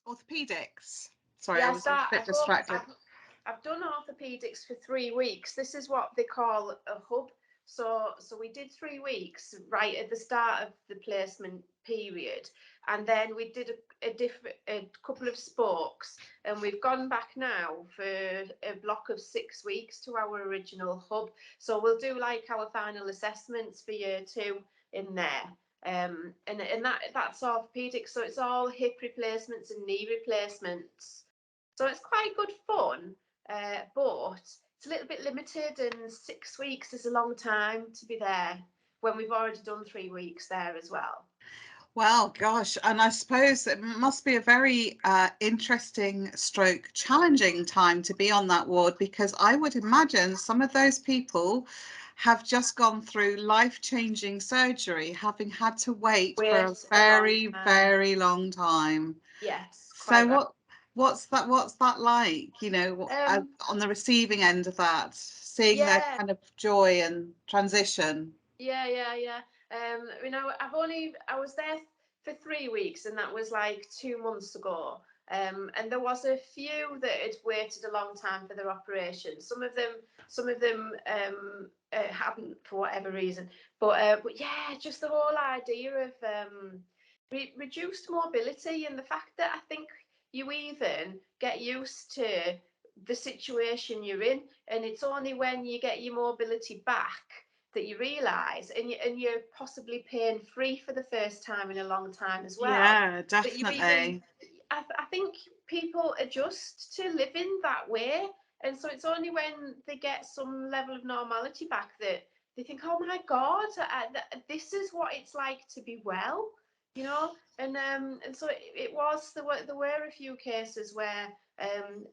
Orthopedics. Sorry, I Yeah, was a bit distracted. I've done orthopedics for 3 weeks. This is what they call a hub. So we did 3 weeks right at the start of the placement period, and then we did a couple of spokes, and we've gone back now for a block of 6 weeks to our original hub. So we'll do like our final assessments for year two in there. And that's orthopedics, so it's all hip replacements and knee replacements. So it's quite good fun, but it's a little bit limited, and 6 weeks is a long time to be there when we've already done 3 weeks there as well. Well, gosh, and I suppose it must be a very interesting stroke challenging time to be on that ward, because I would imagine some of those people have just gone through life-changing surgery, having had to wait for a Wait a long very, time. very long time. Yes, So quite right. what's that like, on the receiving end of that, seeing their Yeah, kind of joy and transition? yeah. I was there for 3 weeks, and that was like 2 months ago. And there was a few that had waited a long time for their operation. Some of them hadn't for whatever reason. But yeah, just the whole idea of reduced mobility, and the fact that I think you even get used to the situation you're in, and it's only when you get your mobility back that you realise, and you're possibly pain free for the first time in a long time as well, Yeah, that you even, definitely. I think people adjust to living that way, and so it's only when they get some level of normality back that they think, oh my god, this is what it's like to be well, and so there were a few cases where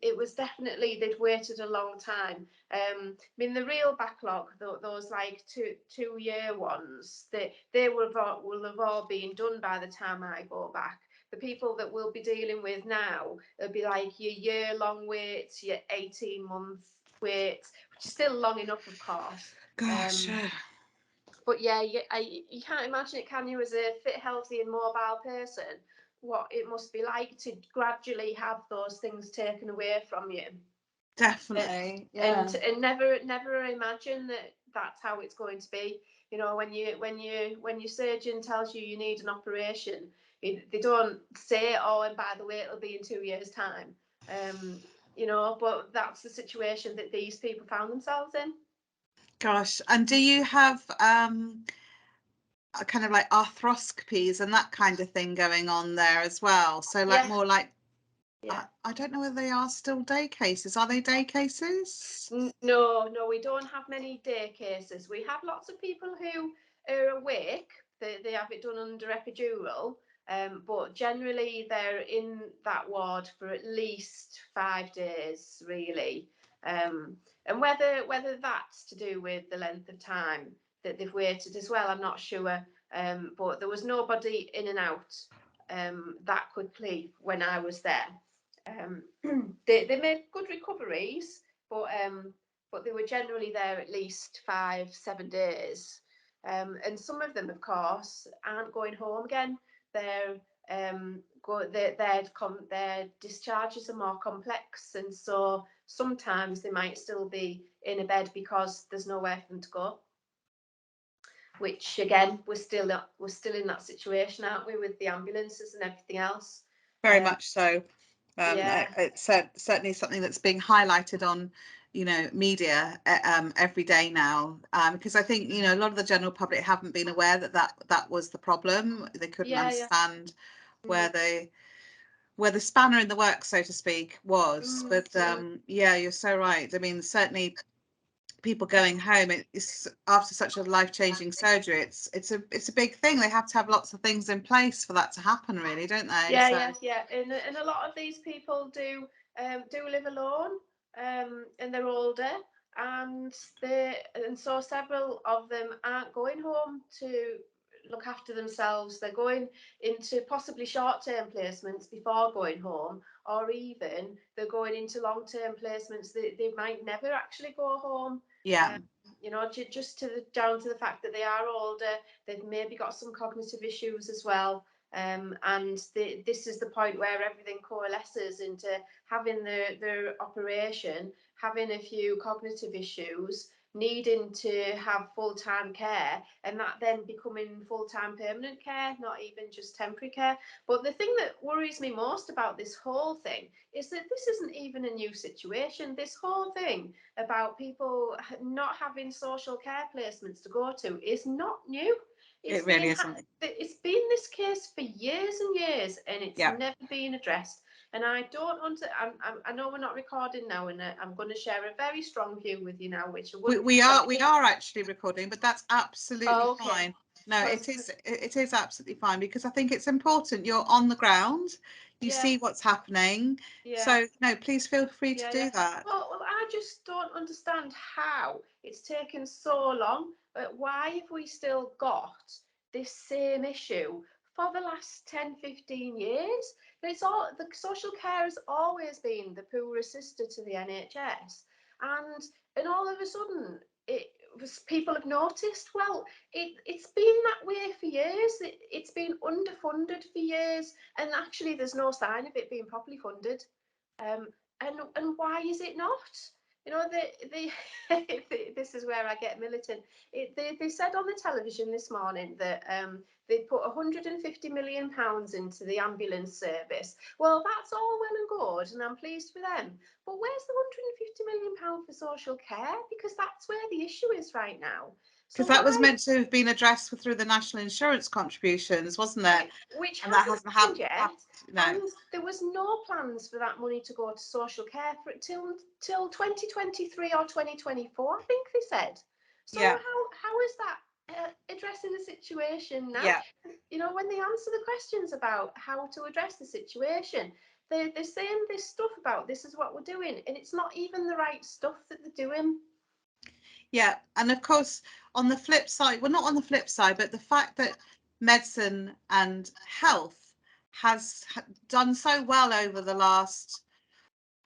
it was definitely they'd waited a long time. I mean, the real backlog, those like 2 year ones, they will have all been done by the time I go back. The people that we'll be dealing with now, it'll be like your year-long waits, your 18-month waits, which is still long enough, of course. Gosh, But yeah, you can't imagine it, can you, as a fit, healthy, and mobile person, what it must be like to gradually have those things taken away from you. Uh, definitely. and Yeah. and never imagine that that's how it's going to be. When your surgeon tells you you need an operation, they don't say, oh, and by the way, it'll be in 2 years' time. But that's the situation that these people found themselves in. Gosh, and do you have kind of like arthroscopies and that kind of thing going on there as well? So like Yeah, more like yeah. I don't know whether they are still day cases. Are they day cases? No, we don't have many day cases. We have lots of people who are awake. They have it done under epidural, but generally they're in that ward for at least 5 days, really. And whether that's to do with the length of time that they've waited as well, I'm not sure. But there was nobody in and out that quickly when I was there. Um, they made good recoveries, but they were generally there at least 5, 7 days. And some of them, of course, aren't going home again. Their their discharges are more complex, and so sometimes they might still be in a bed because there's nowhere for them to go. Which again, we're still in that situation, aren't we, with the ambulances and everything else? Very Um, much so. yeah, It's certainly something that's being highlighted on, media every day now, because I think, a lot of the general public haven't been aware that was the problem. They couldn't yeah. understand where Mm, the spanner in the works, so to speak, was. mm, But mm. yeah, you're so right. I mean, certainly people going home, it's after such a life-changing surgery, it's a big thing. They have to have lots of things in place for that to happen, really, don't they? Yeah, So yeah. And a lot of these people do live alone, and they're older, and so several of them aren't going home to look after themselves. They're going into possibly short-term placements before going home, or even they're going into long-term placements that they might never actually go home. yeah, Um, just down to the fact that they are older, they've maybe got some cognitive issues as well. And this is the point where everything coalesces into having the operation, having a few cognitive issues, needing to have full-time care, and that then becoming full-time permanent care, not even just temporary care. But the thing that worries me most about this whole thing is that this isn't even a new situation. This whole thing about people not having social care placements to go to is not new. It really isn't. It's been this case for years and years, and it's Yeah. never been addressed. And I don't I know we're not recording now, and I'm going to share a very strong view with you now, which I wouldn't. We are actually recording, but that's absolutely Oh, okay. fine. No, Well, it is absolutely fine, because I think it's important. You're on the ground, you yeah, see what's happening. yeah. So no, please feel free to Yeah, do yeah. that. Well, I just don't understand how it's taken so long. Why have we still got this same issue for the last 10, 15 years? It's all the social care has always been the poorest sister to the NHS, and all of a sudden it was people have noticed. Well, it's been that way for years. It's been underfunded for years, and actually there's no sign of it being properly funded. Um, and why is it not? You know, this is where I get militant. They said on the television this morning that they put £150 million into the ambulance service. Well, that's all well and good, and I'm pleased for them. But where's the £150 million for social care? Because that's where the issue is right now. Because So that was why, meant to have been addressed through the national insurance contributions, wasn't it? which And that hasn't hasn't happened happened. yet, No. and there was no plans for that money to go to social care for till 2023 or 2024, I think they said. So Yeah. how is that addressing the situation now? Yeah. You know, when they answer the questions about how to address the situation, they're saying this stuff about this is what we're doing, and it's not even the right stuff that they're doing. Yeah. And of course, on the flip side, well, not on the flip side, but the fact that medicine and health has done so well over the last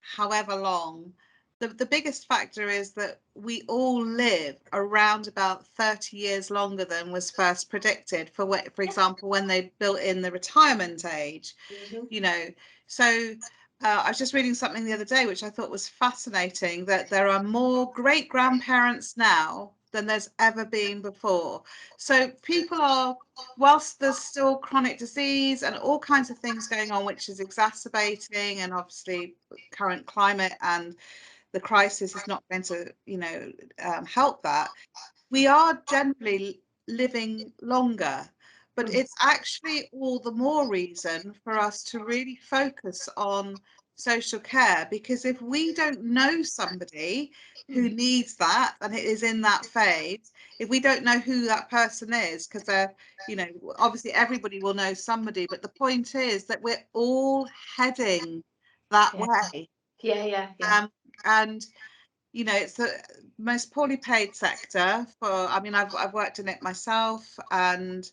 however long, the biggest factor is that we all live around about 30 years longer than was first predicted, for Yeah. example, when they built in the retirement age, Mm-hmm. you know. So I was just reading something the other day which I thought was fascinating, that there are more great grandparents now than there's ever been before. So people are, whilst there's still chronic disease and all kinds of things going on, which is exacerbating, and obviously current climate and the crisis is not going to, help that. We are generally living longer, but Mm. it's actually all the more reason for us to really focus on social care, because if we don't know somebody who Mm. needs that and is in that phase, if we don't know who that person is, because they're, obviously everybody will know somebody, but the point is that we're all heading that Yeah, way. yeah, yeah, yeah. And it's the most poorly paid sector I mean, I've worked in it myself, and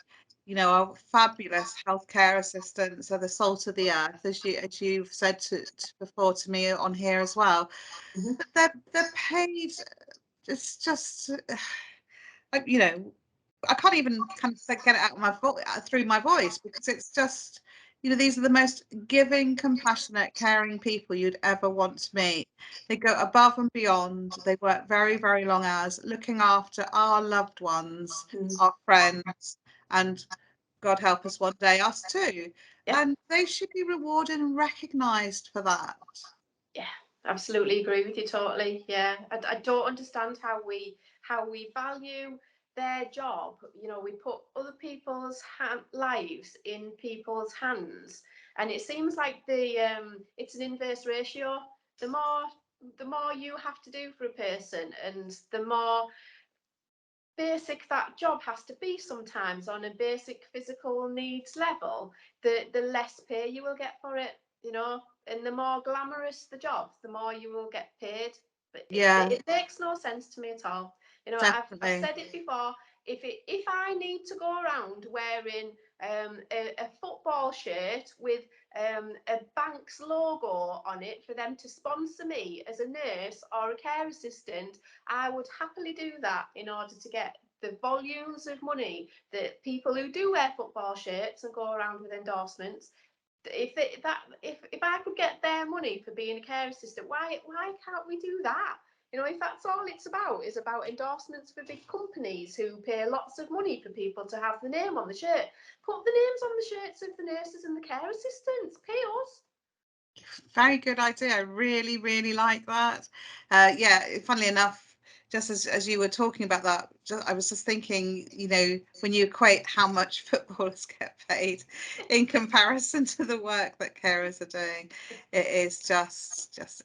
our fabulous healthcare assistants are the salt of the earth, as you've said before to me on here as well. Mm-hmm. But they're paid. It's just, I can't even kind of get it out of my through my voice, because it's just, these are the most giving, compassionate, caring people you'd ever want to meet. They go above and beyond. They work very, very long hours looking after our loved ones, Mm. our friends, and God help us one day, us too. Yeah. And they should be rewarded and recognised for that. Yeah, absolutely agree with you totally. Yeah, I don't understand how we value their job. You know, we put other people's lives in people's hands, and it seems like it's an inverse ratio. The more the more you have to do for a person, and the more basic that job has to be sometimes on a basic physical needs level, the less pay you will get for it, you know, and the more glamorous the job, the more you will get paid. But Yeah, it makes no sense to me at all. You know, I've definitely. said it before. If I need to go around wearing a football shirt with a bank's logo on it for them to sponsor me as a nurse or a care assistant, I would happily do that in order to get the volumes of money that people who do wear football shirts and go around with endorsements, if I could get their money for being a care assistant, why can't we do that? You know, if that's all it's about, is about endorsements for big companies who pay lots of money for people to have the name on the shirt, put the names on the shirts of the nurses and the care assistants, pay us. Very good idea. I really, really like that. Yeah, funnily enough, just as you were talking about that, I was just thinking, you know, when you equate how much footballers get paid in comparison to the work that carers are doing, it is just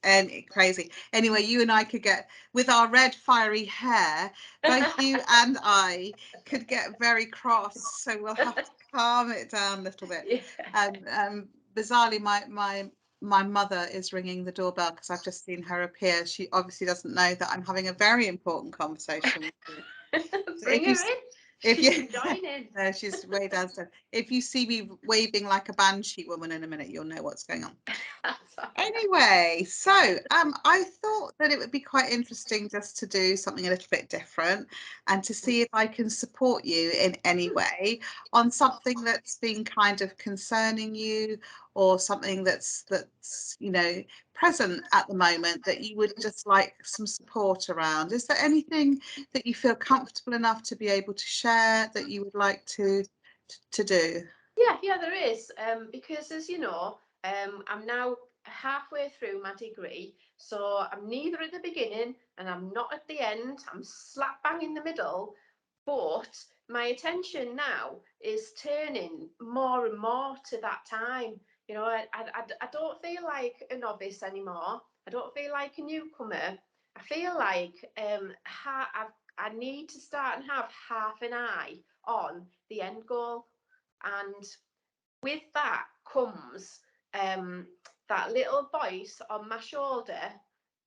crazy. Anyway, you and I could get, with our red fiery hair, both you and I could get very cross, so we'll have to calm it down a little bit. Yeah. Bizarrely, my mother is ringing the doorbell because I've just seen her appear. She obviously doesn't know that I'm having a very important conversation with you. So Bring her in. if She's you, enjoying it. no, she's way downstairs. If you see me waving like a banshee woman in a minute, you'll know what's going on. Anyway, so I thought that it would be quite interesting just to do something a little bit different and to see if I can support you in any way on something that's been kind of concerning you, or something that's you know, present at the moment that you would just like some support around. Is there anything that you feel comfortable enough to be able to share that you would like to do? Yeah, there is. Because as you know, I'm now halfway through my degree, so I'm neither at the beginning and I'm not at the end. I'm slap bang in the middle. But my attention now is turning more and more to that time. You know, I don't feel like a novice anymore. I don't feel like a newcomer. I feel like I need to start and have half an eye on the end goal. And with that comes that little voice on my shoulder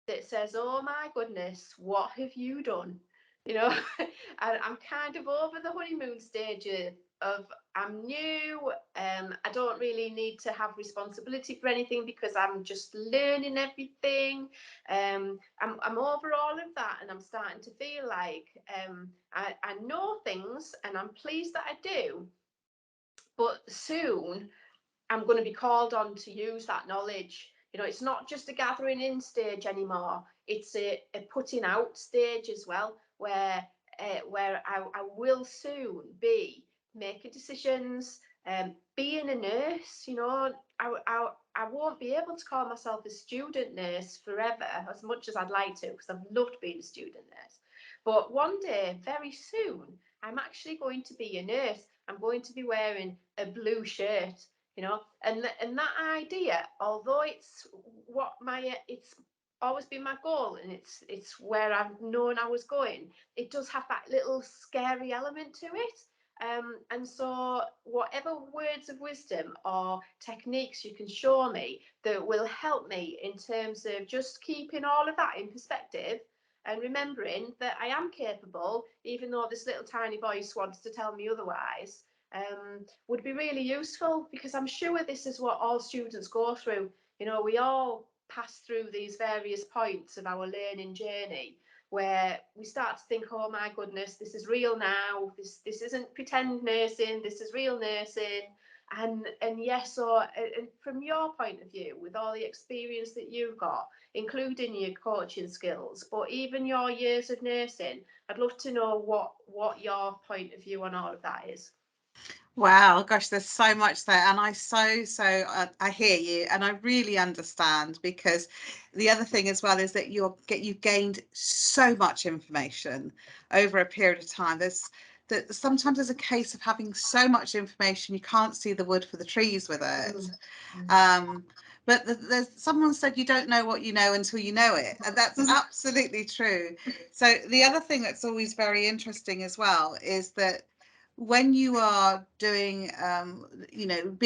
that says, "Oh my goodness, what have you done?" You know, I'm kind of over the honeymoon stage of I'm new. I don't really need to have responsibility for anything because I'm just learning everything. I'm over all of that, and I'm starting to feel like I know things, and I'm pleased that I do. But soon I'm going to be called on to use that knowledge. You know, it's not just a gathering in stage anymore. It's a putting out stage as well, where I will soon be making decisions, being a nurse. You know, I won't be able to call myself a student nurse forever, as much as I'd like to, because I've loved being a student nurse. But one day, very soon, I'm actually going to be a nurse. I'm going to be wearing a blue shirt, you know, and that idea, although it's always been my goal, and it's where I've known I was going, it does have that little scary element to it. And so whatever words of wisdom or techniques you can show me that will help me in terms of just keeping all of that in perspective and remembering that I am capable, even though this little tiny voice wants to tell me otherwise, would be really useful, because I'm sure this is what all students go through. You know, we all pass through these various points of our learning journey where we start to think, oh my goodness, this is real now. This isn't pretend nursing. This is real nursing. And yes, so and from your point of view, with all the experience that you've got, including your coaching skills, but even your years of nursing, I'd love to know what your point of view on all of that is. Wow, gosh, there's so much there, and I hear you, and I really understand, because the other thing as well is that you've gained so much information over a period of time. That sometimes there's a case of having so much information you can't see the wood for the trees with it. Um, but there's someone said you don't know what you know until you know it, and that's absolutely true. So the other thing that's always very interesting as well is that when you are doing, you know,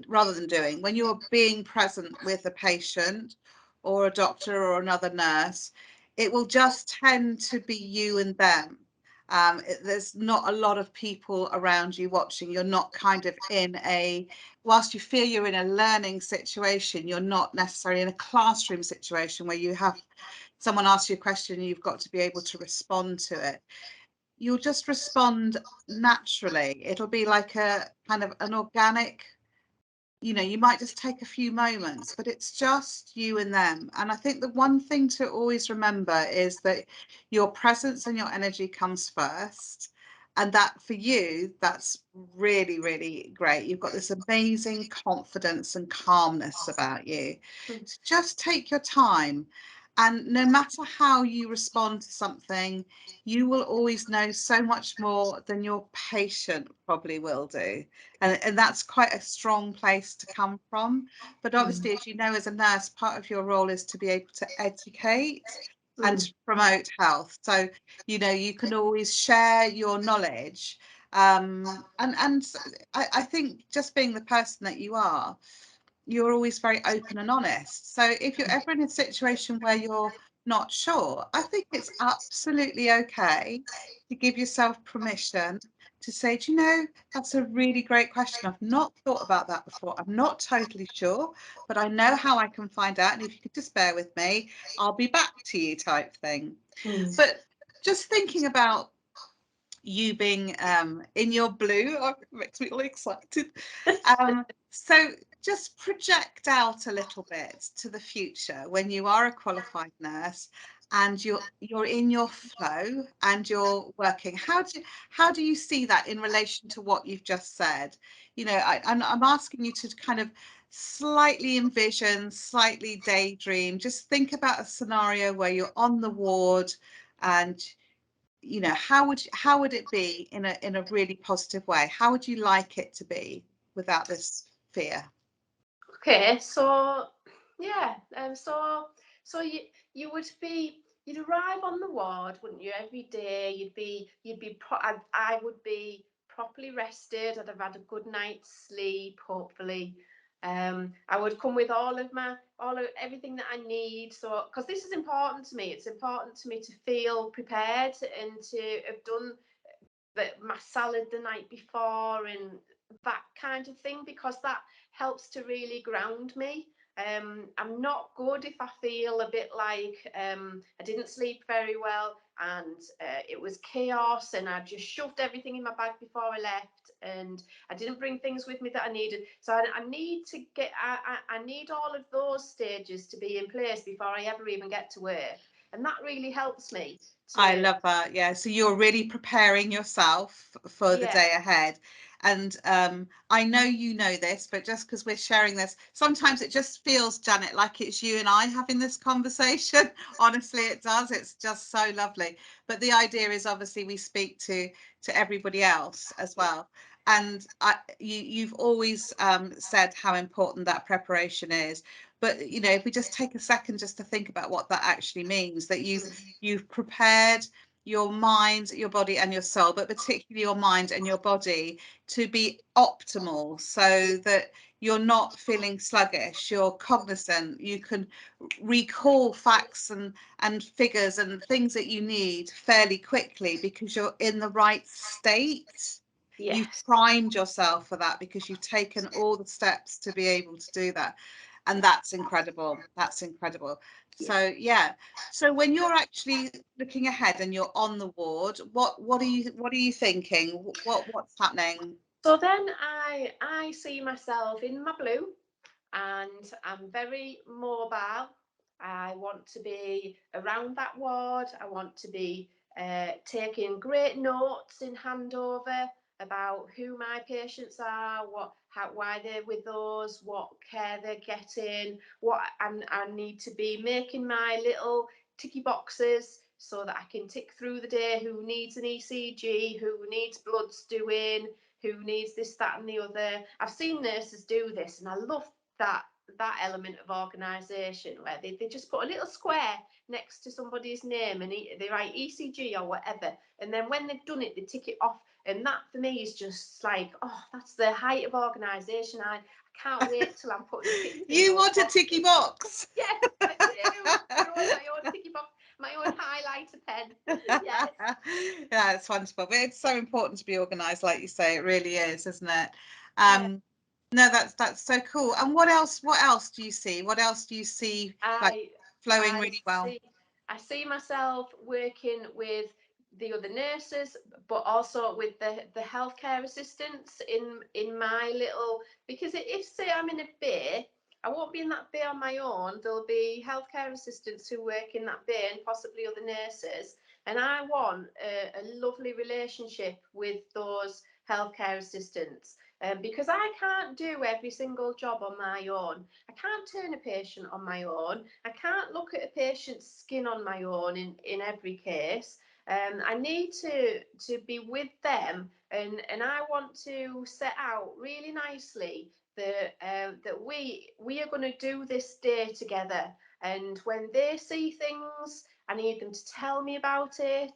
rather than doing, when you're being present with a patient or a doctor or another nurse, it will just tend to be you and them. There's not a lot of people around you watching. You're not kind of whilst you feel you're in a learning situation, you're not necessarily in a classroom situation where you have someone ask you a question and you've got to be able to respond to it. you'll just respond naturally. It'll be like a kind of an organic, you might just take a few moments, but it's just you and them. And I think the one thing to always remember is that your presence and your energy comes first. And that for you, that's really, really great. You've got this amazing confidence and calmness about you. So just take your time. And no matter how you respond to something, you will always know so much more than your patient probably will do. And that's quite a strong place to come from. But obviously, as you know, as a nurse, part of your role is to be able to educate and to promote health. So, you can always share your knowledge. And I think just being the person that you are, you're always very open and honest. So if you're ever in a situation where you're not sure, I think it's absolutely okay to give yourself permission to say, do you know, that's a really great question. I've not thought about that before. I'm not totally sure, but I know how I can find out. And if you could just bear with me, I'll be back to you type thing. But just thinking about you being in your blue, oh, it makes me all excited. So just project out a little bit to the future when you are a qualified nurse and you're in your flow and you're working. How do you see that in relation to what you've just said? I'm asking you to kind of slightly envision, slightly daydream. Just think about a scenario where you're on the ward and how would it be in a really positive way? How would you like it to be without this fear? Okay, so yeah, so you'd arrive on the ward, wouldn't you? Every day, I would be properly rested. I'd have had a good night's sleep, hopefully. I would come with all of everything that I need. So, because this is important to me, it's important to me to feel prepared and to have done my salad the night before and that kind of thing, because that helps to really ground me. I'm not good if I feel a bit like I didn't sleep very well and it was chaos and I just shoved everything in my bag before I left and I didn't bring things with me that I needed. So I need to I need all of those stages to be in place before I ever even get to work. And that really helps me I to, love that. Yeah. So you're really preparing yourself for the yeah, day ahead. And I know you know this, but just because we're sharing this, sometimes it just feels, Janet, like it's you and I having this conversation. Honestly, it does. It's just so lovely. But the idea is obviously we speak to everybody else as well. And you've always said how important that preparation is. But if we just take a second just to think about what that actually means, that you've prepared your mind, your body and your soul, but particularly your mind and your body to be optimal so that you're not feeling sluggish, you're cognizant, you can recall facts and figures and things that you need fairly quickly because you're in the right state. You've yes, primed yourself for that because you've taken all the steps to be able to do that. And that's incredible. That's incredible. yeah. So yeah. So when you're actually looking ahead and you're on the ward, what are you thinking? What's happening? So then I see myself in my blue and I'm very mobile. I want to be around that ward. I want to be taking great notes in handover about who my patients are, why they're with us, what care they're getting, I need to be making my little ticky boxes so that I can tick through the day who needs an ECG, who needs bloods doing, who needs this, that, and the other. I've seen nurses do this, and I love that element of organisation where they just put a little square next to somebody's name and they write ECG or whatever, and then when they've done it, they tick it off. And that for me is just like, oh, that's the height of organisation. I can't wait till I'm putting ticks in You those want a ticky boxes. box. Yes, I do. My own ticky box, my own highlighter pen. Yes. Yeah, it's wonderful. But it's so important to be organised, like you say. It really is, isn't it? Yeah. No, that's so cool. And what else do you see? What else do you see like I flowing I really well? see I see myself working with the other nurses, but also with the healthcare assistants in my little, because if say I'm in a bay, I won't be in that bay on my own. There'll be healthcare assistants who work in that bay and possibly other nurses. And I want a lovely relationship with those healthcare assistants, because I can't do every single job on my own. I can't turn a patient on my own. I can't look at a patient's skin on my own in every case. I need to be with them, and I want to set out really nicely that we are going to do this day together. And when they see things, I need them to tell me about it.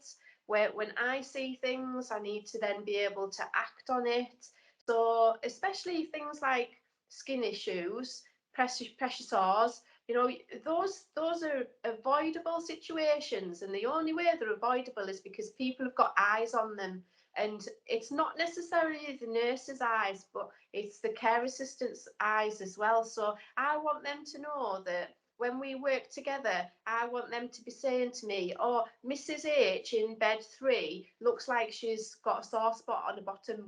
When I see things, I need to then be able to act on it. So especially things like skin issues, pressure sores, you know, those are avoidable situations, and the only way they're avoidable is because people have got eyes on them. And it's not necessarily the nurse's eyes, but it's the care assistant's eyes as well. So I want them to know that when we work together, I want them to be saying to me, oh, Mrs. H in bed 3 looks like she's got a sore spot on the bottom.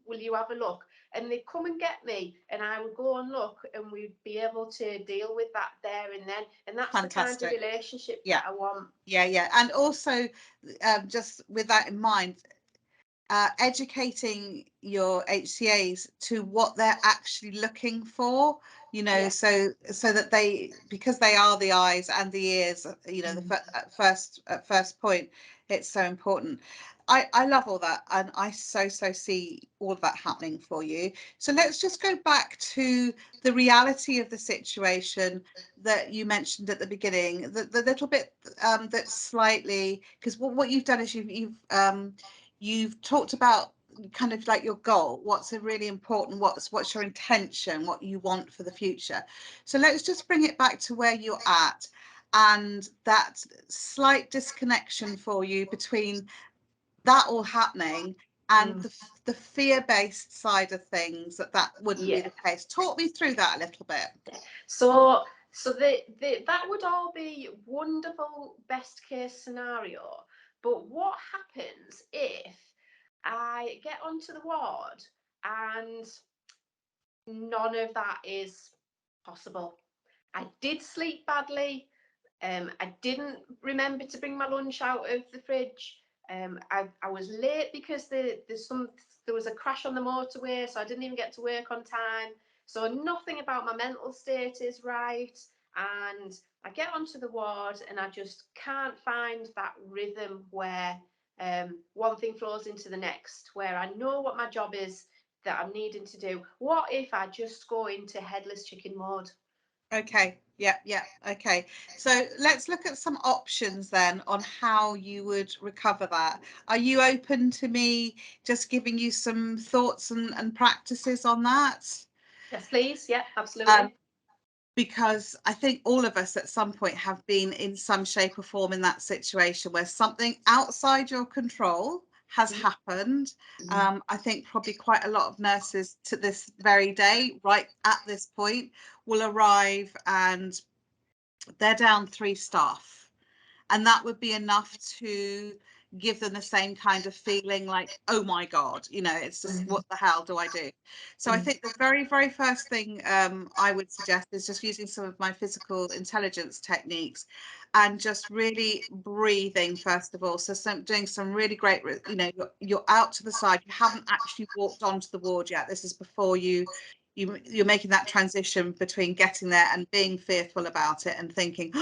Will you have a look? And they'd come and get me, and I would go and look, and we'd be able to deal with that there and then. And that's the kind of Fantastic. relationship Yeah. that I want. Yeah. And also, just with that in mind, educating your HCAs to what they're actually looking for, you know, Yeah. so that they, because they are the eyes and the ears, you know, at first point, it's so important. I love all that, and I so see all of that happening for you. So let's just go back to the reality of the situation that you mentioned at the beginning, the little bit that's slightly, because what you've done is you've talked about kind of like your goal, what's a really important, what's your intention, what you want for the future. So let's just bring it back to where you're at, and that slight disconnection for you between that all happening and the fear-based side of things, that wouldn't be Yeah. the case. Talk me through that a little bit. So that would all be wonderful best case scenario. But what happens if I get onto the ward and none of that is possible? I did sleep badly. I didn't remember to bring my lunch out of the fridge. I was late because there was a crash on the motorway, so I didn't even get to work on time. So nothing about my mental state is right. And I get onto the ward and I just can't find that rhythm where one thing flows into the next, where I know what my job is that I'm needing to do. What if I just go into headless chicken mode? Okay, yeah, okay. So let's look at some options then on how you would recover that. Are you open to me just giving you some thoughts and practices on that? Yes, please. Yeah, Um, absolutely. because I think all of us at some point have been in some shape or form in that situation where something outside your control has happened. I think probably quite a lot of nurses to this very day, right at this point, will arrive and they're down 3 staff, and that would be enough to give them the same kind of feeling, like, oh my god, you know, it's just, what the hell do I do? So I think the very first thing I would suggest is just using some of my physical intelligence techniques and just really breathing first of all. So doing some really great, you know, you're out to the side, you haven't actually walked onto the ward yet, this is before you're making that transition between getting there and being fearful about it and thinking,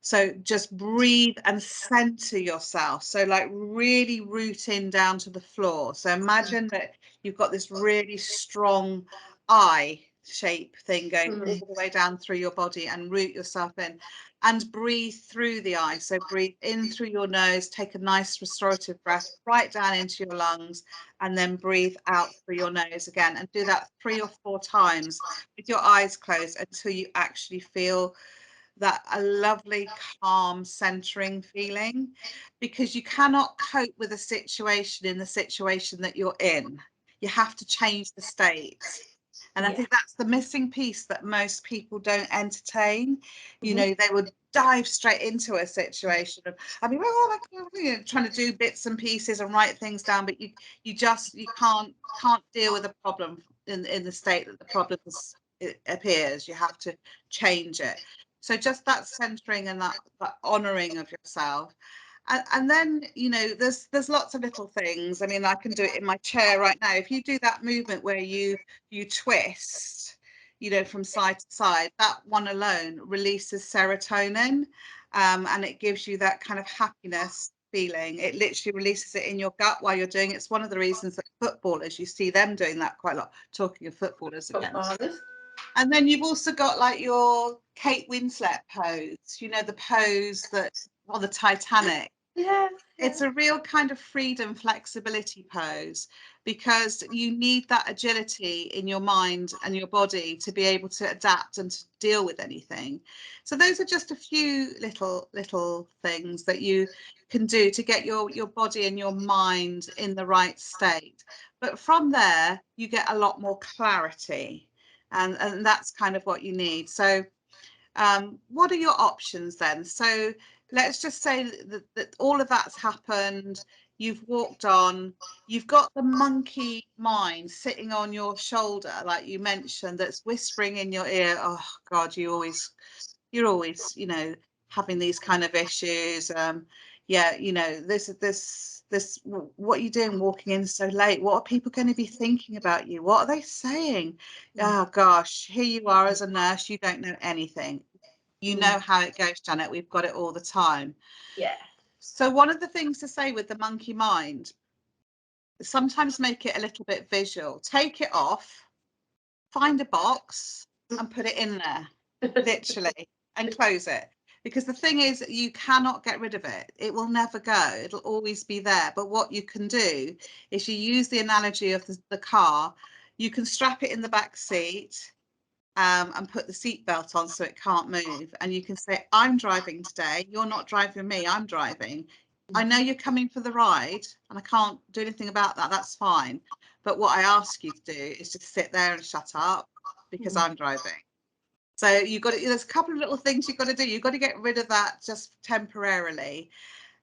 so just breathe and center yourself. So like really root in down to the floor. So imagine that you've got this really strong eye shape thing going all the way down through your body, and root yourself in and breathe through the eye. So breathe in through your nose, take a nice restorative breath right down into your lungs, and then breathe out through your nose again, and do that 3 or 4 times with your eyes closed until you actually feel that a lovely calm centering feeling, because you cannot cope with a situation in the situation that you're in. You have to change the state. And I Yeah. think that's the missing piece that most people don't entertain. You know, they would dive straight into a situation of, I mean, well, like, trying to do bits and pieces and write things down, but you can't deal with a problem in the state that the problem it appears. You have to change it. So just that centering and that honoring of yourself. And then, there's lots of little things. I mean, I can do it in my chair right now. If you do that movement where you twist, from side to side, that one alone releases serotonin, and it gives you that kind of happiness feeling. It literally releases it in your gut while you're doing it. It's one of the reasons that footballers, you see them doing that quite a lot, talking of footballers again. And then you've also got like your Kate Winslet pose, the pose that on the Titanic. Yeah. It's a real kind of freedom, flexibility pose, because you need that agility in your mind and your body to be able to adapt and to deal with anything. So those are just a few little things that you can do to get your body and your mind in the right state. But from there, you get a lot more clarity, and that's kind of what you need. So what are your options then? So let's just say that all of that's happened. You've walked on, you've got the monkey mind sitting on your shoulder, like you mentioned, that's whispering in your ear, oh God, you're always, having these kind of issues. Yeah, this, what are you doing walking in so late? What are people going to be thinking about you? What are they saying? Oh gosh, here you are as a nurse, you don't know anything. You know how it goes, Janet. We've got it all the time. Yeah. So one of the things to say with the monkey mind, sometimes make it a little bit visual. Take it off, find a box and put it in there, literally, and close it. Because the thing is, you cannot get rid of it. It will never go. It'll always be there. But what you can do is you use the analogy of the car. You can strap it in the back seat, and put the seatbelt on so it can't move. And you can say, I'm driving today. You're not driving me. I'm driving. I know you're coming for the ride and I can't do anything about that. That's fine. But what I ask you to do is just sit there and shut up because I'm driving. So there's a couple of little things you've got to do. You've got to get rid of that just temporarily.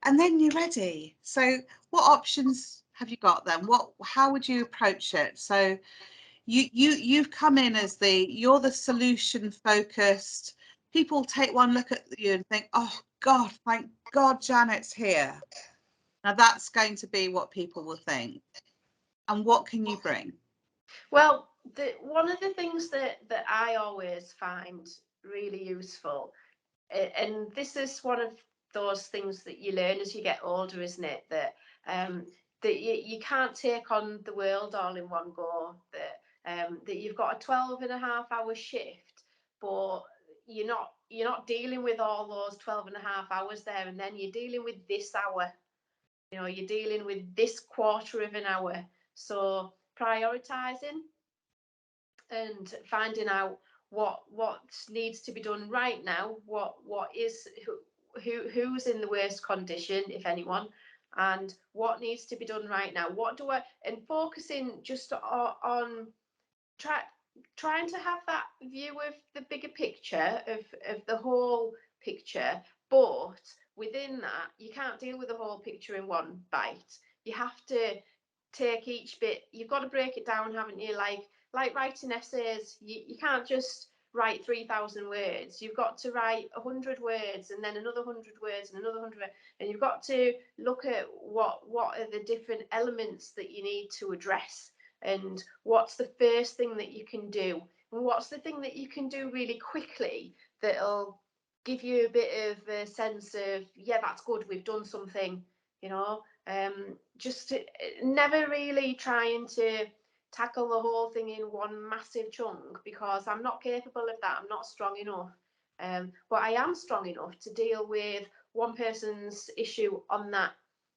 And then you're ready. So what options have you got then? How would you approach it? So you've come in as you're the solution focused. People take one look at you and think, oh God, thank God Janet's here. Now that's going to be what people will think. And what can you bring? Well, one of the things that I always find really useful, and this is one of those things that you learn as you get older, isn't it? That you can't take on the world all in one go. That you've got a 12.5 hour shift, but you're not dealing with all those 12.5 hours there, and then you're dealing with this hour. You're dealing with this quarter of an hour. So prioritizing and finding out what needs to be done right now, what is who's in the worst condition, if anyone, and what needs to be done right now. What do I and focusing just on trying to have that view of the bigger picture of the whole picture, but within that you can't deal with the whole picture in one bite. You have to take each bit. You've got to break it down, haven't you? Like writing essays, you can't just write 3,000 words. You've got to write 100 words and then another 100 words and another 100 words, and you've got to look at what are the different elements that you need to address, and what's the first thing that you can do, and what's the thing that you can do really quickly that'll give you a bit of a sense of, yeah, that's good, we've done something, you know. Just never really trying to tackle the whole thing in one massive chunk, because I'm not capable of that. I'm not strong enough. But I am strong enough to deal with one person's issue on that,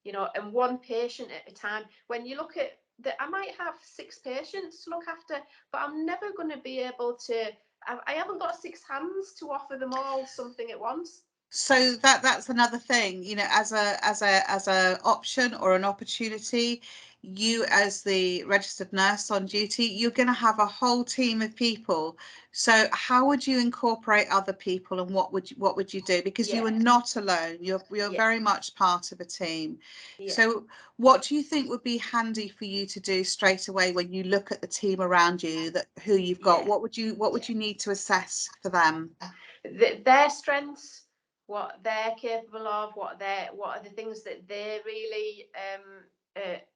and one patient at a time. When you look at that, I might have 6 patients to look after, but I'm never going to be able to. I haven't got 6 hands to offer them all something at once. So that's another thing, as a option or an opportunity. you as the registered nurse on duty, you're going to have a whole team of people. So how would you incorporate other people, and what would you do? Because you Yeah, are not alone. You're yeah, very much part of a team. yeah, So what do you think would be handy for you to do straight away when you look at the team around you, that who you've got? yeah. What would you need to assess for them? Their strengths, what they're capable of, what are the things that they really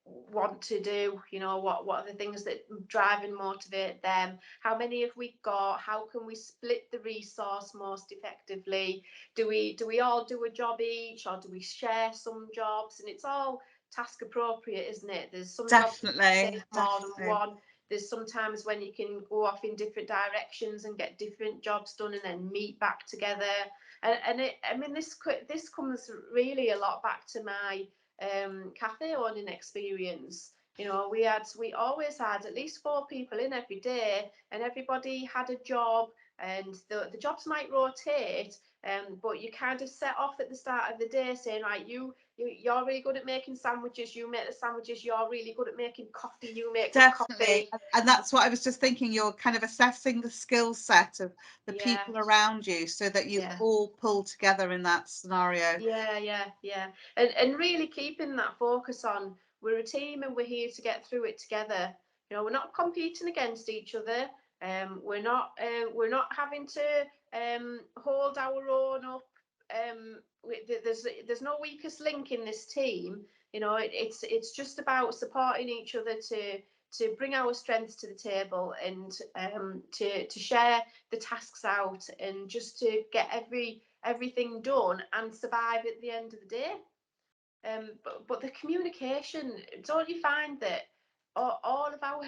want to do. You know, what are the things that drive and motivate them? How many have we got? How can we split the resource most effectively? Do we all do a job each, or do we share some jobs? And it's all task appropriate, isn't it? There's some jobs that Definitely, take more than definitely. one. There's sometimes when you can go off in different directions and get different jobs done and then meet back together. And I mean, this comes really a lot back to my cafe owning experience. You know, we always had at least 4 people in every day, and everybody had a job, and the jobs might rotate, but you kind of set off at the start of the day saying, right, you're really good at making sandwiches, you make the sandwiches. You're really good at making coffee, you make the Definitely. coffee. And that's what I was just thinking. You're kind of assessing the skill set of the Yeah, people around you so that you yeah, all pull together in that scenario. yeah. And really keeping that focus on, we're a team and we're here to get through it together. You know, we're not competing against each other. We're not having to hold our own up. There's no weakest link in this team. You know, it's just about supporting each other to bring our strengths to the table, and to share the tasks out, and just to get everything done and survive at the end of the day. But the communication, don't you find that all of our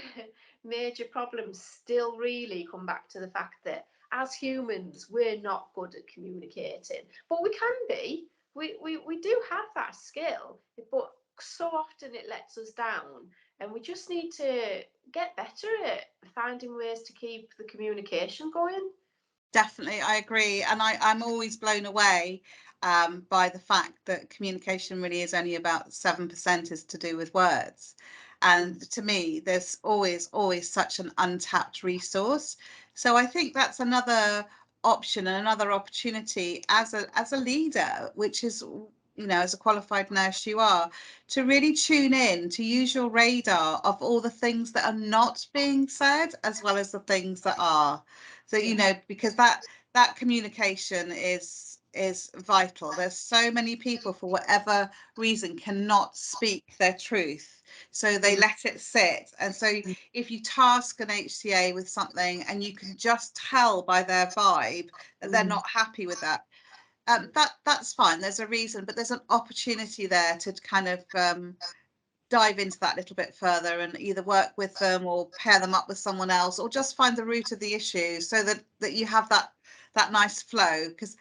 major problems still really come back to the fact that as humans we're not good at communicating, but we can be. We do have that skill, but so often it lets us down, and we just need to get better at finding ways to keep the communication going. Definitely, I agree. And I'm always blown away by the fact that communication really is only about 7% is to do with words. And to me, there's always such an untapped resource. So I think that's another option and another opportunity as a leader, which is, as a qualified nurse you are, to really tune in, to use your radar of all the things that are not being said as well as the things that are. So, Yeah, because that communication is vital. There's so many people, for whatever reason, cannot speak their truth. So they let it sit. And so if you task an HCA with something and you can just tell by their vibe that they're not happy with that, that's fine. There's a reason, but there's an opportunity there to kind of dive into that a little bit further and either work with them or pair them up with someone else, or just find the root of the issue so that you have that nice flow. Because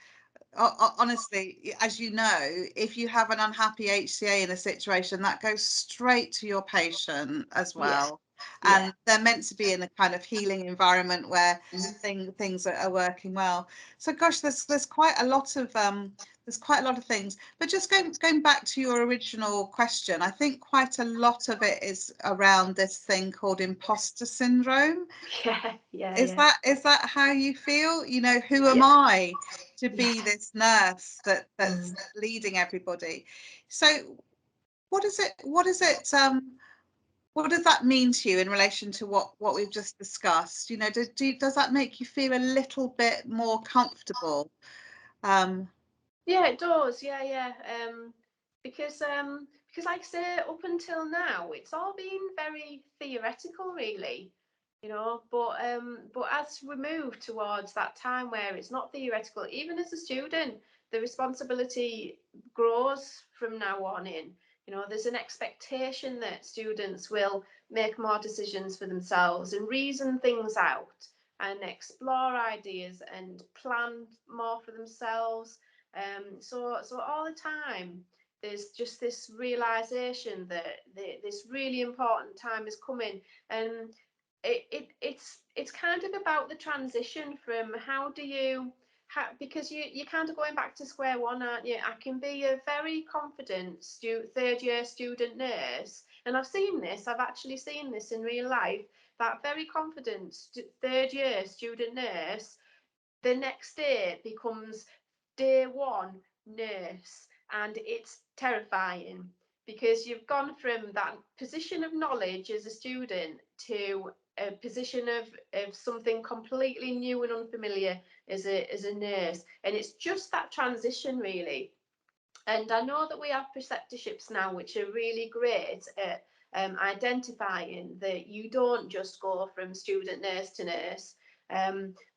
honestly, as you know, if you have an unhappy HCA in a situation, that goes straight to your patient as yeah, well. yeah, And they're meant to be in a kind of healing environment where things are working well. So gosh, there's quite a lot of things. But just going back to your original question, I think quite a lot of it is around this thing called imposter syndrome. Is yeah, that how you feel? Who am yeah, I to yeah, be this nurse that's leading everybody? So what does that mean to you in relation to what we've just discussed? Does that make you feel a little bit more comfortable? Um, yeah. It does. Yeah. Because like I say, up until now, it's all been very theoretical, really. You know, but as we move towards that time where it's not theoretical, even as a student, the responsibility grows from now on in. You know, there's an expectation that students will make more decisions for themselves and reason things out and explore ideas and plan more for themselves. So all the time, there's just this realization that this really important time is coming, and it's kind of about the transition from because you're kind of going back to square one, aren't you? I can be a very confident third year student nurse, And I've actually seen this in real life, that very confident third year student nurse, the next day becomes day one nurse, and it's terrifying because you've gone from that position of knowledge as a student to a position of something completely new and unfamiliar as a nurse, and it's just that transition really. And I know that we have preceptorships now, which are really great at identifying that you don't just go from student nurse to nurse,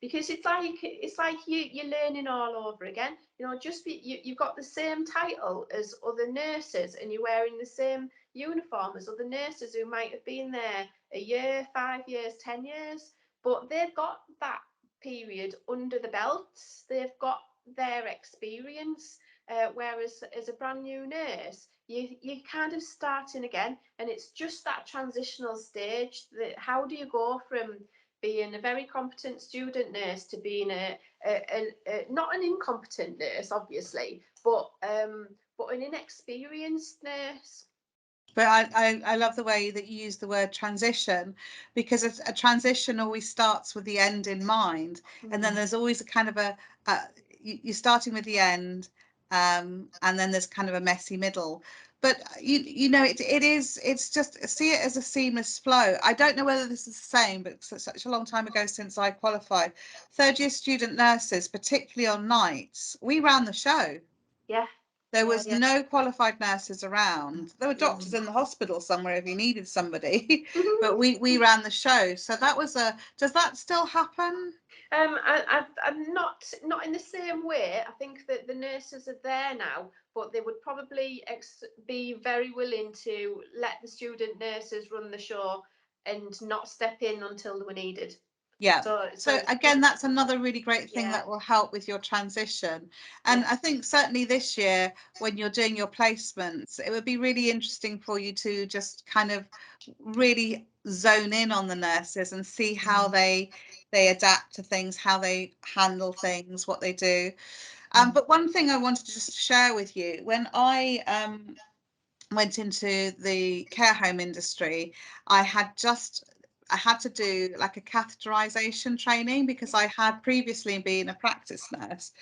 because it's like you're learning all over again. You know, you've got the same title as other nurses, and you're wearing the same uniform as other nurses who might have been there a year, 5 years, 10 years, but they've got that period under the belts. They've got their experience, whereas as a brand new nurse, you're kind of starting again, and it's just that transitional stage. That how do you go from being a very competent student nurse to being a not an incompetent nurse, obviously, but an inexperienced nurse. But I love the way that you use the word transition, because a transition always starts with the end in mind. And then there's always a kind of you're starting with the end, and then there's kind of a messy middle. But it's just see it as a seamless flow. I don't know whether this is the same, but it's such a long time ago since I qualified. Third year student nurses, particularly on nights, we ran the show. Yeah. There Yeah, was yeah. no qualified nurses around. There were doctors in the hospital somewhere if you needed somebody, but we ran the show. So that was does that still happen? I'm not in the same way. I think that the nurses are there now, but they would probably be very willing to let the student nurses run the show and not step in until they were needed. Yeah. So So it's again, that's another really great thing yeah, that will help with your transition. And yeah. I think certainly this year, when you're doing your placements, it would be really interesting for you to just kind of really zone in on the nurses and see how they adapt to things, how they handle things, what they do. But one thing I wanted to just share with you, when I went into the care home industry, I had to do like a catheterization training, because I had previously been a practice nurse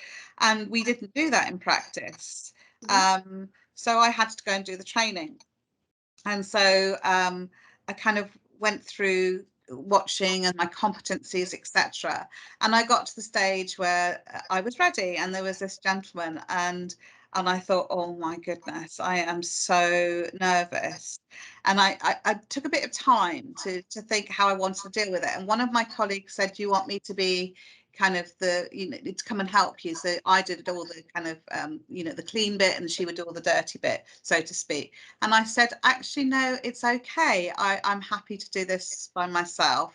and we didn't do that in practice. So I had to go and do the training. And so I kind of went through watching and my competencies, etc. And I got to the stage where I was ready, and there was this gentleman, and I thought, oh my goodness, I am so nervous. And I took a bit of time to think how I wanted to deal with it. And one of my colleagues said, do you want me to be kind of to come and help you? So I did all the kind of the clean bit, and she would do all the dirty bit, so to speak. And I said, actually, no, it's okay. I'm happy to do this by myself.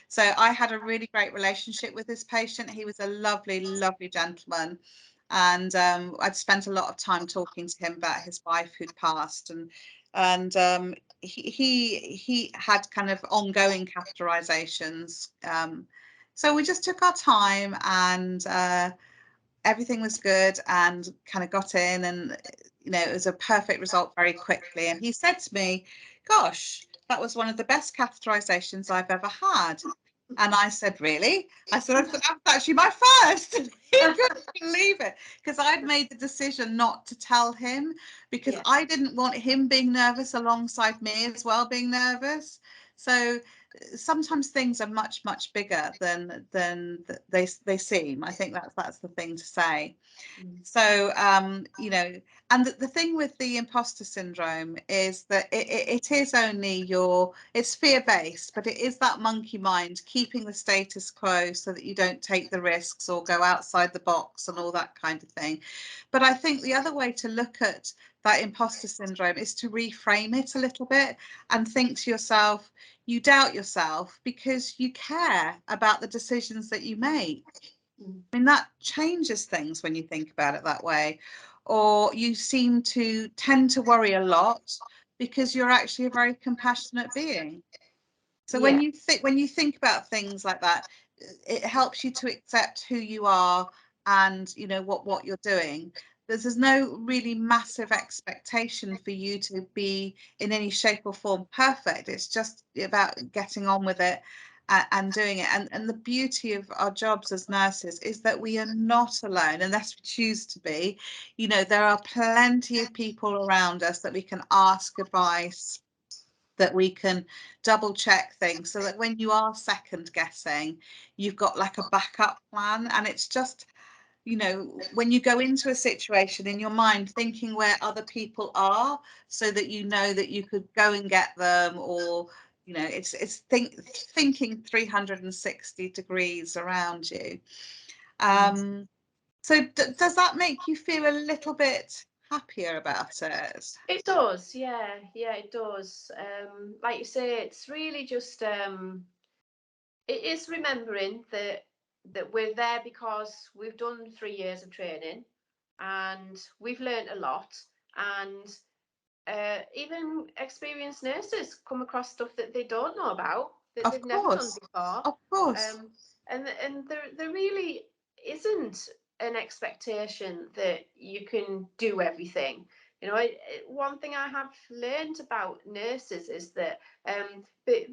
So I had a really great relationship with this patient. He was a lovely, lovely gentleman. And I'd spent a lot of time talking to him about his wife who'd passed, and he had kind of ongoing catheterizations. So we just took our time, and everything was good, and kind of got in, and it was a perfect result very quickly. And he said to me, gosh, that was one of the best catheterizations I've ever had. And I said, really? I said, that's actually my first. He couldn't believe it, because I'd made the decision not to tell him, because Yeah. I didn't want him being nervous alongside me as well being nervous. So sometimes things are much, much bigger than they seem. I think that's the thing to say. So and the thing with the imposter syndrome is that it is only it's fear-based, but it is that monkey mind keeping the status quo so that you don't take the risks or go outside the box and all that kind of thing. But I think the other way to look at that imposter syndrome is to reframe it a little bit and think to yourself, you doubt yourself because you care about the decisions that you make. I mean, that changes things when you think about it that way. Or you seem to tend to worry a lot because you're actually a very compassionate being. So Yeah. when you think about things like that, it helps you to accept who you are and what you're doing. there's no really massive expectation for you to be in any shape or form perfect. It's just about getting on with it and doing it. And the beauty of our jobs as nurses is that we are not alone unless we choose to be. You know, there are plenty of people around us that we can ask advice, that we can double check things, so that when you are second guessing, you've got like a backup plan. And it's just, you know, when you go into a situation in your mind thinking where other people are, so that you know that you could go and get them, or you know, thinking 360 degrees around you. So does that make you feel a little bit happier about it? It does, yeah, it does. Like you say, it's really just it is remembering that we're there because we've done 3 years of training and we've learned a lot. And even experienced nurses come across stuff that they don't know about, that Of they've never done course, before. of course. Um, and there really isn't an expectation that you can do everything. You know, one thing I have learned about nurses is that they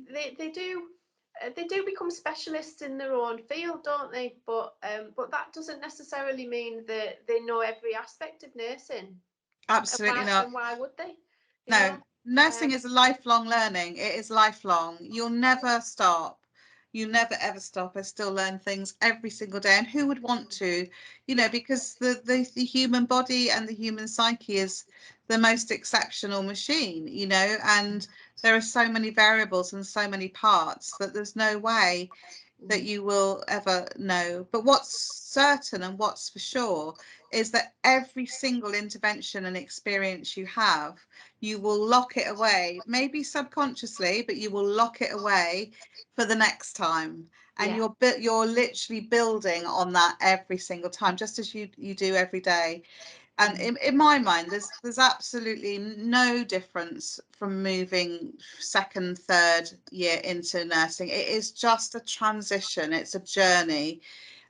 do become specialists in their own field, don't they? But that doesn't necessarily mean that they know every aspect of nursing. Absolutely not. And why would they? You No, know, nursing um, is a lifelong learning. It is lifelong. You'll never stop. You never ever stop. I still learn things every single day. And who would want to? You know, yeah, because the human body and the human psyche is the most exceptional machine, you know, and there are so many variables and so many parts that there's no way that mm, you will ever know. But what's certain and what's for sure is that every single intervention and experience you have, you will lock it away, maybe subconsciously, but you will lock it away for the next time. And yeah, you're literally building on that every single time, just as you do every day. And mm, in my mind, there's absolutely no difference from moving second, third year into nursing. It is just a transition. It's a journey.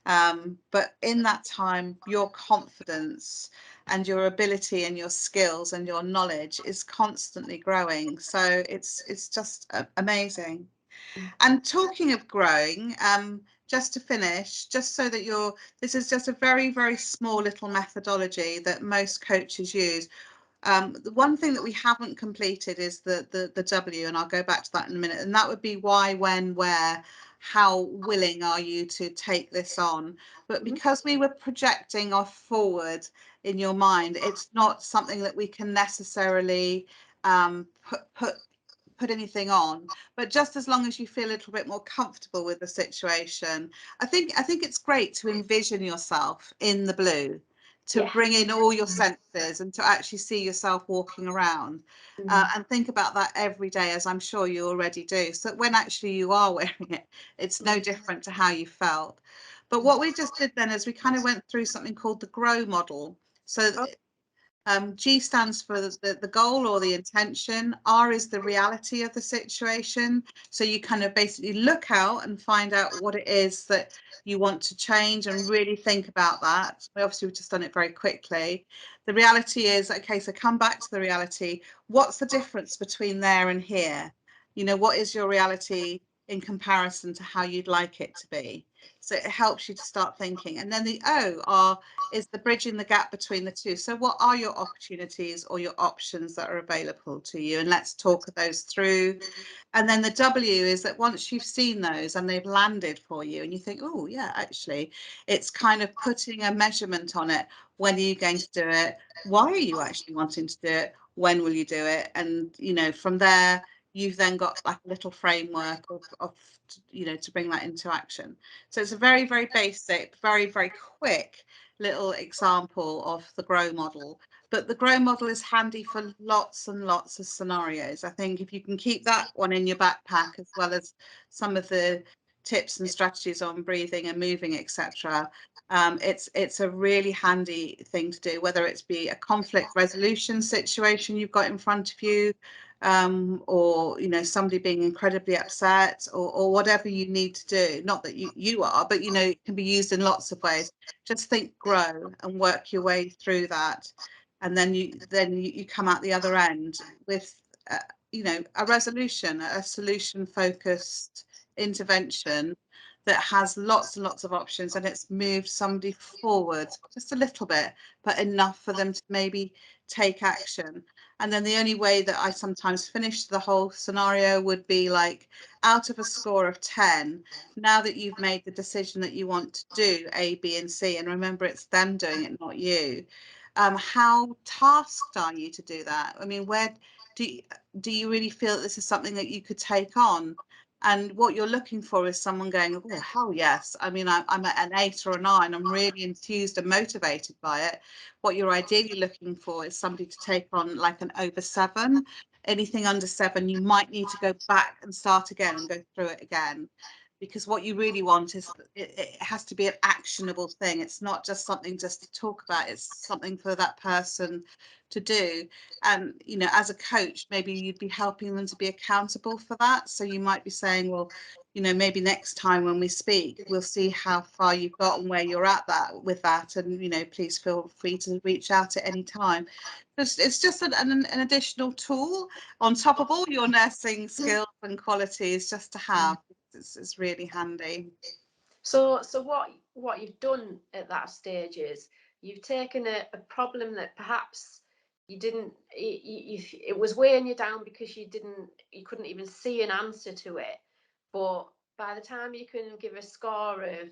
But in that time, your confidence and your ability and your skills and your knowledge is constantly growing. So it's just amazing. mm, And talking of growing, just to finish, just so that this is just a very, very small little methodology that most coaches use. The one thing that we haven't completed is the W, and I'll go back to that in a minute. And that would be why, when, where, how willing are you to take this on? But mm, because we were projecting off forward in your mind, it's not something that we can necessarily put anything on. But just as long as you feel a little bit more comfortable with the situation, I think it's great to envision yourself in the blue, to yeah, bring in all your senses and to actually see yourself walking around, mm, and think about that every day, as I'm sure you already do, so that when actually you are wearing it, it's no mm, different to how you felt. But what we just did then is we kind of went through something called the GROW model. So oh, G stands for the goal or the intention. R is the reality of the situation. So you kind of basically look out and find out what it is that you want to change and really think about that. Obviously, we've just done it very quickly. The reality is, okay, so come back to the reality. What's the difference between there and here? You know, what is your reality in comparison to how you'd like it to be? So it helps you to start thinking. And then the O are is the bridging the gap between the two. So what are your opportunities or your options that are available to you? And let's talk those through. And then the W is that once you've seen those and they've landed for you and you think, oh, yeah, actually, it's kind of putting a measurement on it. When are you going to do it? Why are you actually wanting to do it? When will you do it? And, you know, from there, you've then got like a little framework of you know, to bring that into action. So it's a very, very basic, very, very quick little example of the GROW model. But the GROW model is handy for lots and lots of scenarios. I think if you can keep that one in your backpack, as well as some of the tips and strategies on breathing and moving, etc., it's a really handy thing to do, whether it's be a conflict resolution situation you've got in front of you, or somebody being incredibly upset, or whatever you need to do. Not that you are, but it can be used in lots of ways. Just think grow and work your way through that, and then you come out the other end with a resolution, a solution focused intervention that has lots and lots of options, and it's moved somebody forward just a little bit, but enough for them to maybe take action. And then the only way that I sometimes finish the whole scenario would be like, out of a score of 10, now that you've made the decision that you want to do A, B, and C, and remember it's them doing it, not you, how tasked are you to do that? I mean, where do you, do you really feel that this is something that you could take on? And what you're looking for is someone going, oh, hell yes. I mean, I'm at an 8 or a 9. I'm really enthused and motivated by it. What you're ideally looking for is somebody to take on like an over 7. Anything under 7, you might need to go back and start again and go through it again. Because what you really want is it has to be an actionable thing. It's not just something just to talk about. It's something for that person to do. And as a coach, maybe you'd be helping them to be accountable for that. So you might be saying, well, maybe next time when we speak, we'll see how far you've got and where you're at that with that, and please feel free to reach out at any time. It's just an additional tool on top of all your nursing skills and qualities, just to have. It's really handy. So what you've done at that stage is you've taken a problem that perhaps you didn't, it was weighing you down because you couldn't even see an answer to it. But by the time you can give a score of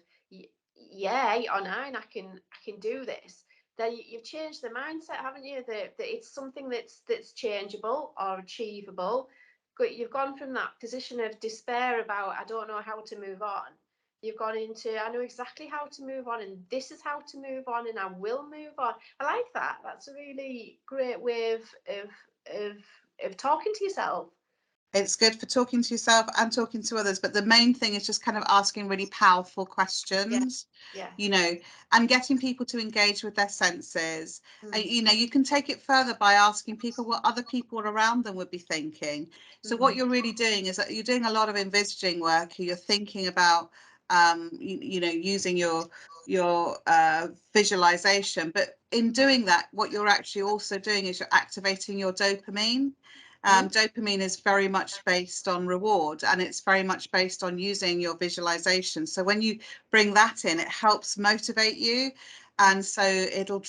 yeah, 8 or 9, I can do this. Then you've changed the mindset, haven't you? That it's something that's changeable or achievable. You've gone from that position of despair about I don't know how to move on. You've gone into I know exactly how to move on, and this is how to move on, and I will move on. I like that. That's a really great way of talking to yourself. It's good for talking to yourself and talking to others, but the main thing is just kind of asking really powerful Yeah, questions, yeah. And getting people to engage with their senses. And, Mm. you can take it further by asking people what other people around them would be thinking. So what Mm. you're really doing is that you're doing a lot of envisaging work. You're thinking about, using your visualization. But in doing that, what you're actually also doing is you're activating your dopamine. Mm. Dopamine is very much based on reward, and it's very much based on using your visualization. So when you bring that in, it helps motivate you. And so it'll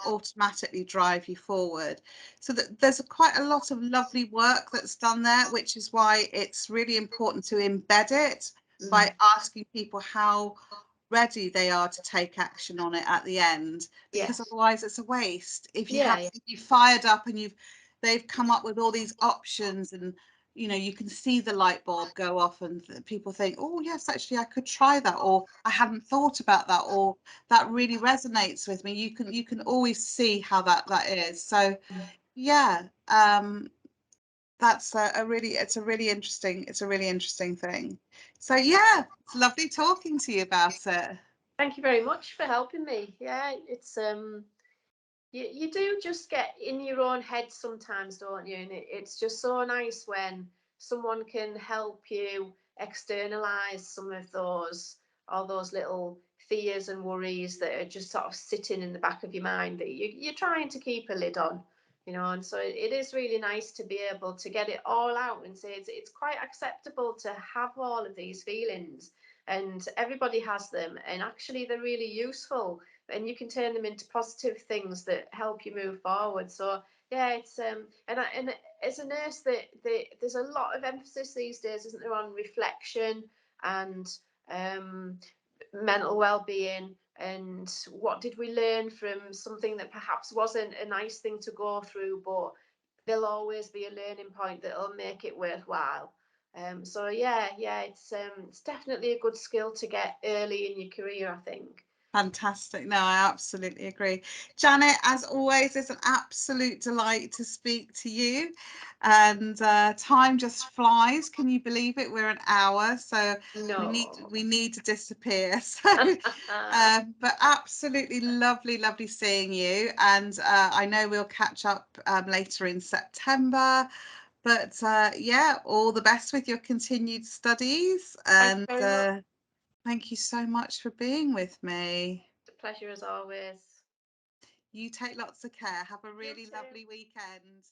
automatically drive you forward. So that there's quite a lot of lovely work that's done there, which is why it's really important to embed it Mm. by asking people how ready they are to take action on it at the end, because Yes. otherwise it's a waste. If you Yeah, have yeah. you fired up and they've come up with all these options, and you can see the light bulb go off, and people think, oh yes, actually I could try that, or I hadn't thought about that, or that really resonates with me. You can always see how that is. So yeah, that's it's a really interesting thing. So yeah, it's lovely talking to you about it. Thank you very much for helping me. Yeah, it's you do just get in your own head sometimes, don't you? And it's just so nice when someone can help you externalize some of all those little fears and worries that are just sort of sitting in the back of your mind that you're trying to keep a lid on, And so it is really nice to be able to get it all out and say it's quite acceptable to have all of these feelings, and everybody has them, and actually they're really useful, and you can turn them into positive things that help you move forward. So yeah, it's and as a nurse, there's a lot of emphasis these days, isn't there, on reflection and mental well-being, and what did we learn from something that perhaps wasn't a nice thing to go through, but there'll always be a learning point that'll make it worthwhile. So yeah, it's definitely a good skill to get early in your career, I think. Fantastic. No, I absolutely agree. Janet, as always, it's an absolute delight to speak to you. And time just flies. Can you believe it? We're an hour, so we need No. we need to disappear. So, but absolutely lovely, lovely seeing you. And I know we'll catch up later in September. But yeah, all the best with your continued studies, Thank and you very much. thank you so much for being with me. The pleasure as always. You take lots of care. Have a You really too. lovely weekend.